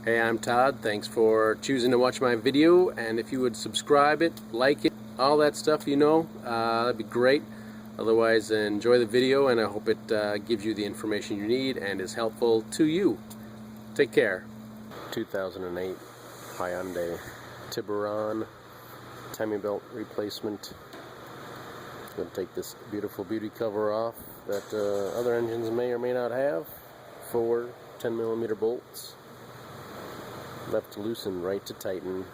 Hey, I'm Todd. Thanks for choosing to watch my video, and if you would subscribe it, like it, all that stuff, that'd be great. Otherwise, enjoy the video, and I hope it gives you the information you need and is helpful to you. Take care. 2008 Hyundai Tiburon timing belt replacement. Going to take this beautiful beauty cover off that other engines may or may not have. 4 10mm bolts. Left to loosen, right to tighten.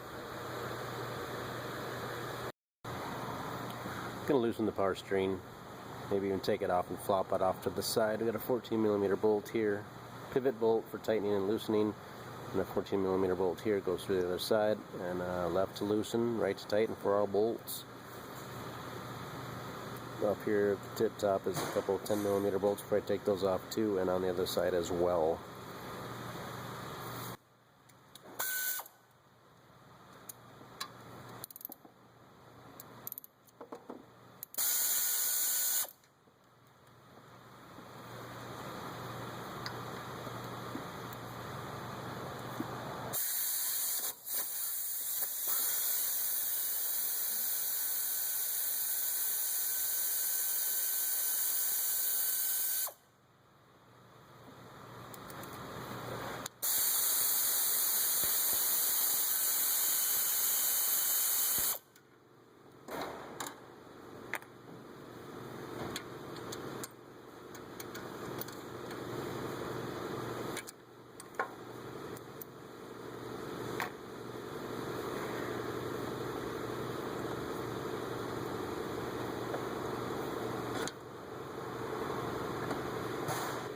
Gonna loosen the power steering, maybe even take it off and flop it off to the side. We got a 14mm bolt here, pivot bolt for tightening and loosening, and a 14mm bolt here goes through the other side. And left to loosen, right to tighten for all bolts. Up here at the tip top is a couple of 10mm bolts. Probably take those off too, and on the other side as well.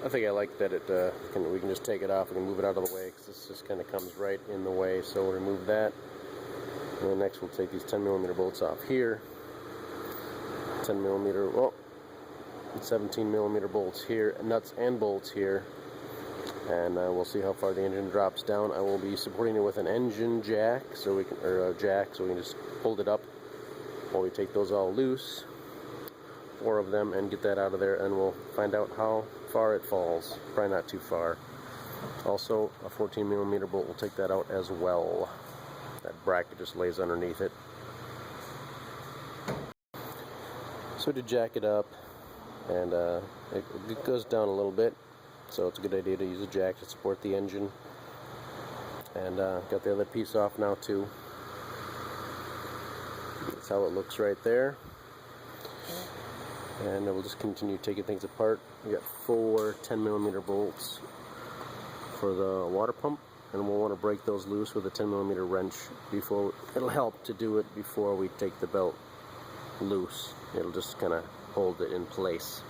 I think I like that we can just take it off and move it out of the way, because this just kind of comes right in the way. So we'll remove that. And then next we'll take these 10mm bolts off here. 10mm, well, 17mm bolts here, nuts and bolts here. And we'll see how far the engine drops down. I will be supporting it with an engine jack, so we can, or a jack, so we can just hold it up while we take those all loose. 4 of them, and get that out of there, and we'll find out how far it falls. Probably not too far. Also, a 14mm bolt will take that out as well. That bracket just lays underneath it. So to jack it up, and it goes down a little bit, so it's a good idea to use a jack to support the engine. And got the other piece off now too. That's how it looks right there. And we'll just continue taking things apart. We got 4 10mm bolts for the water pump, and we'll want to break those loose with a 10mm wrench before. It'll help to do it before we take the belt loose. It'll just kind of hold it in place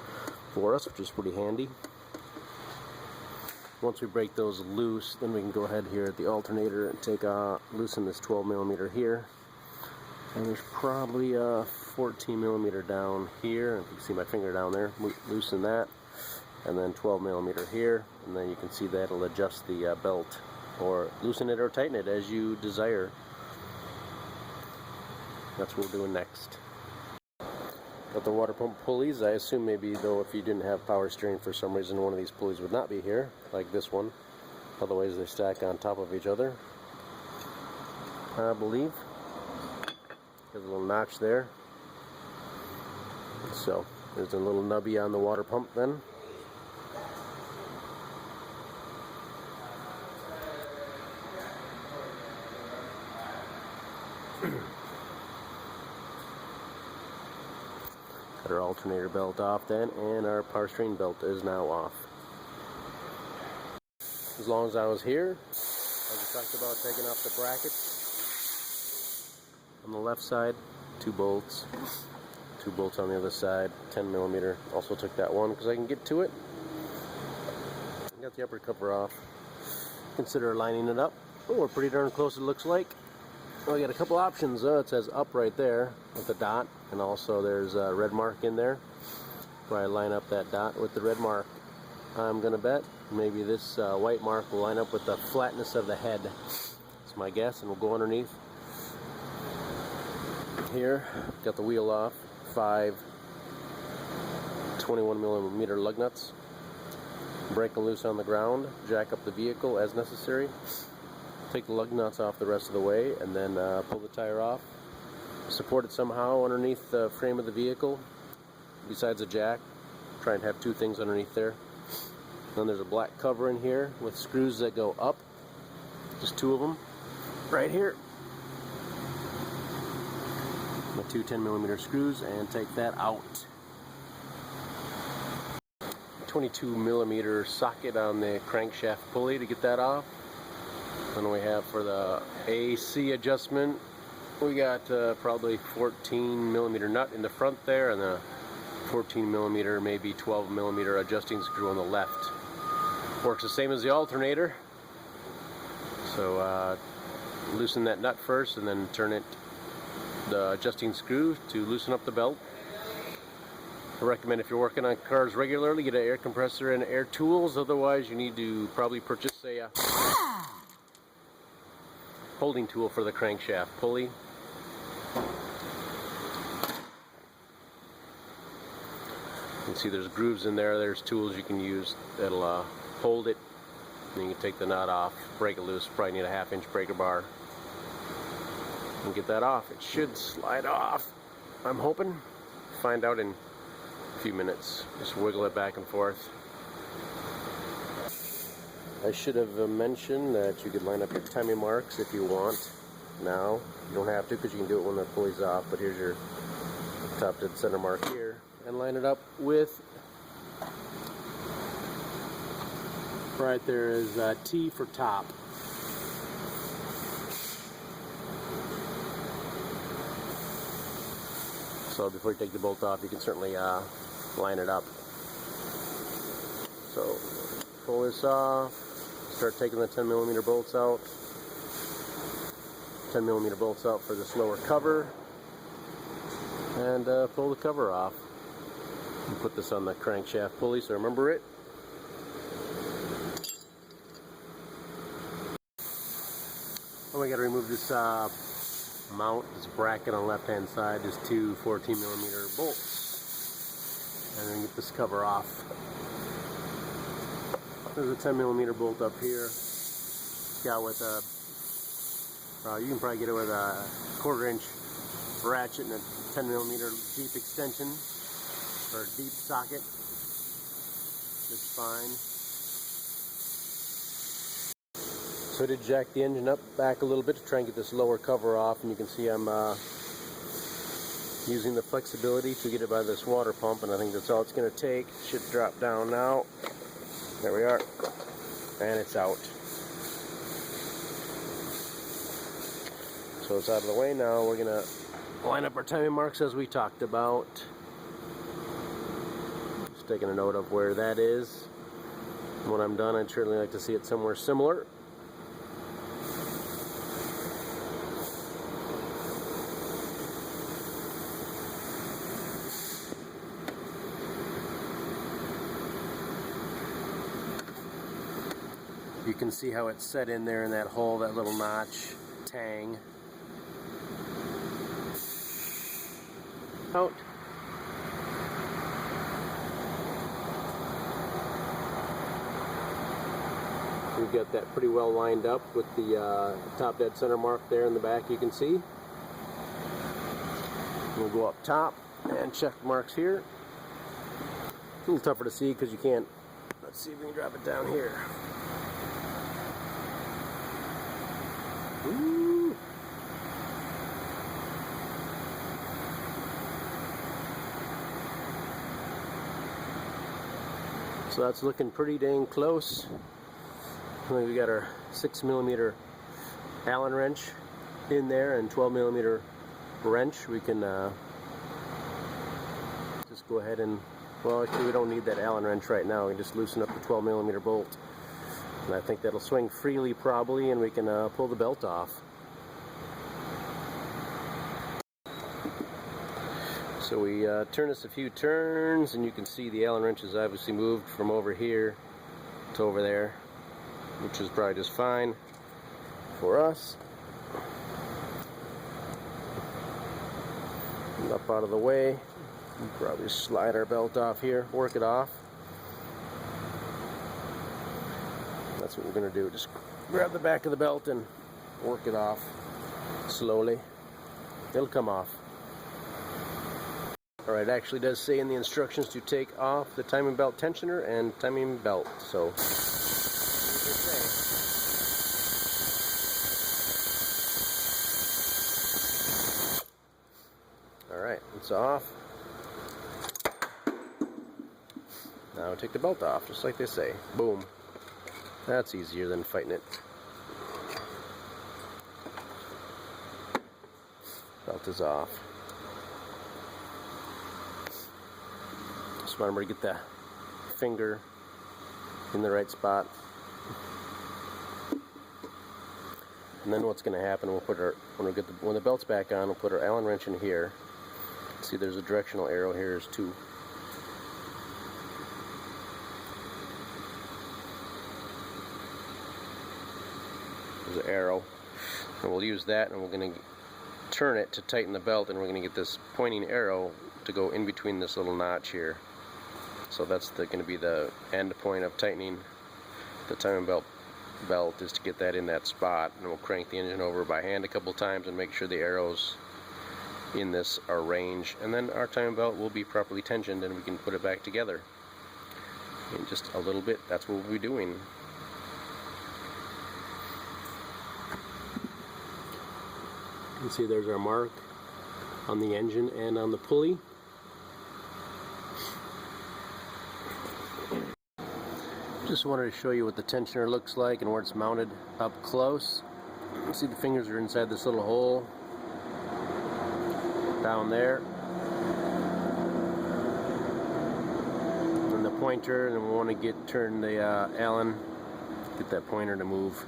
for us, which is pretty handy. Once we break those loose, then we can go ahead here at the alternator and loosen this 12mm here. And there's probably a 14mm down here. If you can see my finger down there, loosen that. And then 12mm here. And then you can see that it'll adjust the belt, or loosen it or tighten it as you desire. That's what we're doing next. Got the water pump pulleys. I assume maybe, though, if you didn't have power steering for some reason, one of these pulleys would not be here, like this one. Otherwise, they stack on top of each other, I believe. There's a little notch there. So there's a little nubby on the water pump then. Got our alternator belt off then, and our power steering belt is now off. As long as I was here, I just talked about taking off the brackets. On the left side, 2 bolts. 2 bolts on the other side, 10mm. Also took that one because I can get to it. Got the upper cover off. Consider lining it up. Oh, we're pretty darn close, it looks like. Well, we got a couple options. It says up right there with a dot, and also there's a red mark in there. Probably line up that dot with the red mark. I'm gonna bet maybe this white mark will line up with the flatness of the head. That's my guess, and we'll go underneath. Here, got the wheel off, 5 21mm lug nuts. Break them loose on the ground, jack up the vehicle as necessary. take the lug nuts off the rest of the way, and then pull the tire off. Support it somehow underneath the frame of the vehicle, besides a jack. Try and have two things underneath there. Then there's a black cover in here with screws that go up. Just two of them right here. My two 10mm screws, and take that out. 22mm socket on the crankshaft pulley to get that off. Then we have for the AC adjustment, we got probably 14mm nut in the front there, and a 14mm, maybe 12mm adjusting screw on the left. Works the same as the alternator. So loosen that nut first, and then turn the adjusting screw to loosen up the belt. I recommend, if you're working on cars regularly, get an air compressor and air tools. Otherwise, you need to probably purchase a holding tool for the crankshaft pulley. You can see there's grooves in there. There's tools you can use that'll hold it. And you can take the nut off, break it loose. Probably need a 1/2-inch breaker bar. And get that off. It should slide off, I'm hoping. Find out in a few minutes. Just wiggle it back and forth. I should have mentioned that you could line up your timing marks if you want now. You don't have to, because you can do it when the pulley's off. But here's your top dead center mark here, and line it up with, right there is T for top. So before you take the bolt off, you can certainly line it up. So pull this off, start taking the 10mm bolts out. 10mm bolts out for this lower cover, and pull the cover off. And put this on the crankshaft pulley, so remember it. Oh, we got to remove this mount, this bracket on the left hand side. There's two 14mm bolts, and then get this cover off. There's a 10mm bolt up here. Got with a you can probably get it with a 1/4-inch ratchet and a 10mm deep extension or deep socket. Just fine. So I did jack the engine up back a little bit to try and get this lower cover off, and you can see I'm using the flexibility to get it by this water pump, and I think that's all it's going to take. It should drop down now. There we are, and it's out. So it's out of the way now. We're going to line up our timing marks as we talked about. Just taking a note of where that is. When I'm done, I'd certainly like to see it somewhere similar. You can see how it's set in there in that hole, that little notch, tang. Out. We've got that pretty well lined up with the top dead center mark there in the back, you can see. We'll go up top and check marks here. It's a little tougher to see because you can't. Let's see if we can drop it down here. Ooh. So that's looking pretty dang close. We got our 6mm Allen wrench in there and 12mm wrench. We can just go ahead and, well, actually we don't need that Allen wrench right now. We can just loosen up the 12mm bolt. And I think that'll swing freely probably, and we can pull the belt off. So we turn this a few turns, and you can see the Allen wrench is obviously moved from over here to over there, which is probably just fine for us. And up out of the way. We'll probably slide our belt off here, work it off. That's what we're going to do. Just grab the back of the belt and work it off slowly. It'll come off. Alright, it actually does say in the instructions to take off the timing belt tensioner and timing belt, so alright, it's off. Now take the belt off, just like they say. Boom. That's easier than fighting it. Belt is off. Just remember to get the finger in the right spot. And then what's going to happen? We'll put our when the belt's back on, we'll put our Allen wrench in here. See, there's a directional arrow here. There's two. There's an arrow, and we'll use that, and we're going to turn it to tighten the belt, and we're going to get this pointing arrow to go in between this little notch here. So that's going to be the end point of tightening the timing belt is to get that in that spot, and we'll crank the engine over by hand a couple times and make sure the arrows in this are range, and then our timing belt will be properly tensioned and we can put it back together in just a little bit. That's what we'll be doing. You can see there's our mark on the engine and on the pulley. Just wanted to show you what the tensioner looks like and where it's mounted up close. See, the fingers are inside this little hole down there, and the pointer, and we want to turn the Allen, get that pointer to move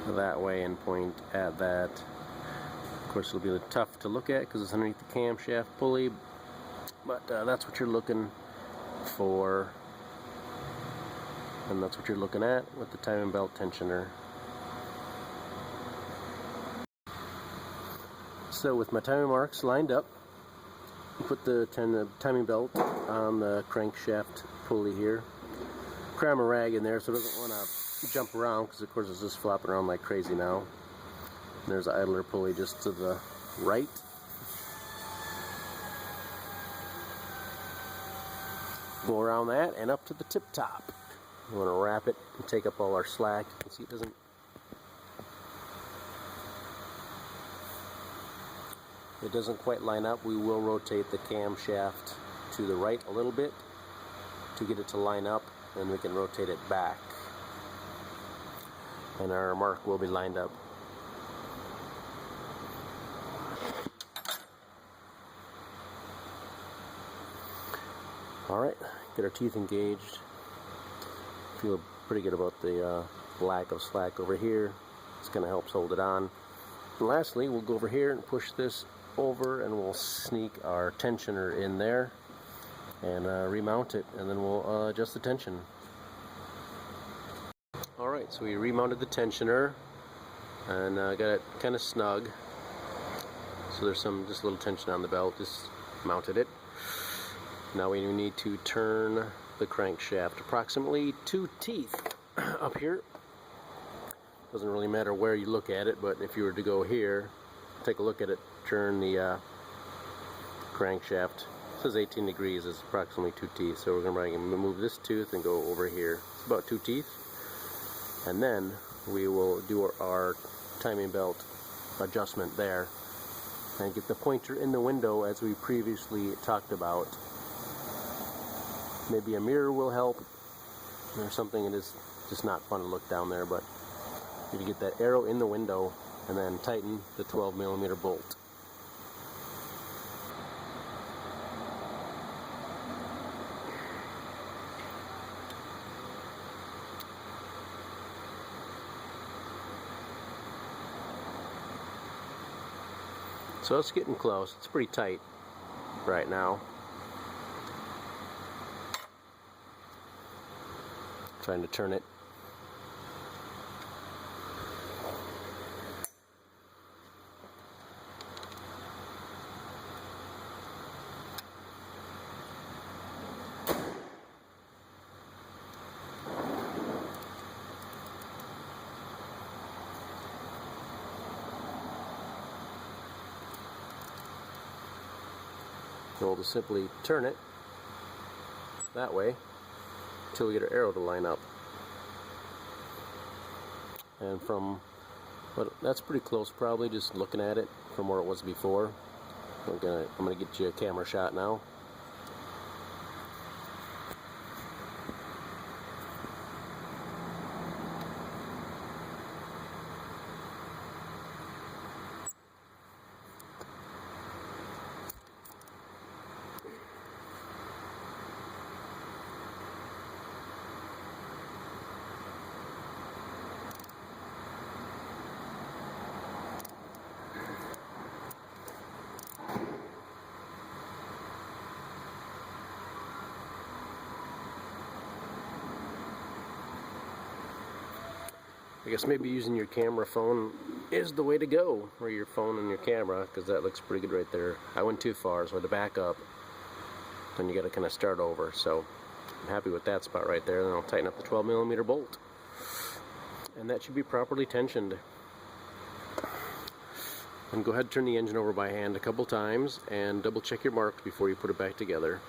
that way and point at that. Of course, it'll be a little tough to look at because it's underneath the camshaft pulley, but that's what you're looking for. And that's what you're looking at with the timing belt tensioner. So with my timing marks lined up, put the timing belt on the crankshaft pulley here. Cram a rag in there so it doesn't want to jump around, because of course it's just flopping around like crazy now. And there's the idler pulley just to the right. Go around that and up to the tip top. We want to wrap it and take up all our slack. You can see it doesn't quite line up. We will rotate the camshaft to the right a little bit to get it to line up, and we can rotate it back, and our mark will be lined up. Alright, get our teeth engaged. Feel pretty good about the lack of slack over here. It's going to help hold it on. And lastly, we'll go over here and push this over, and we'll sneak our tensioner in there and remount it, and then we'll adjust the tension. Alright, so we remounted the tensioner and got it kind of snug. So there's just a little tension on the belt. Just mounted it. Now we need to turn the crankshaft approximately 2 teeth up here. Doesn't really matter where you look at it, but if you were to go here, take a look at it, turn the crankshaft. It says 18 degrees, it's approximately 2 teeth. So we're going to move this tooth and go over here. It's about 2 teeth. And then we will do our timing belt adjustment there and get the pointer in the window as we previously talked about. Maybe a mirror will help or something. It is just not fun to look down there, but you get that arrow in the window and then tighten the 12mm bolt. So it's getting close. It's pretty tight right now. Trying to turn it. we'll just simply turn it that way until we get our arrow to line up. And from, but that's pretty close probably, just looking at it from where it was before. I'm gonna get you a camera shot now. I guess maybe using your camera phone is the way to go, or your phone and your camera, because that looks pretty good right there. I went too far, so I had to back up. Then you got to kind of start over. So I'm happy with that spot right there. Then I'll tighten up the 12mm bolt, and that should be properly tensioned. And go ahead and turn the engine over by hand a couple times and double check your marks before you put it back together.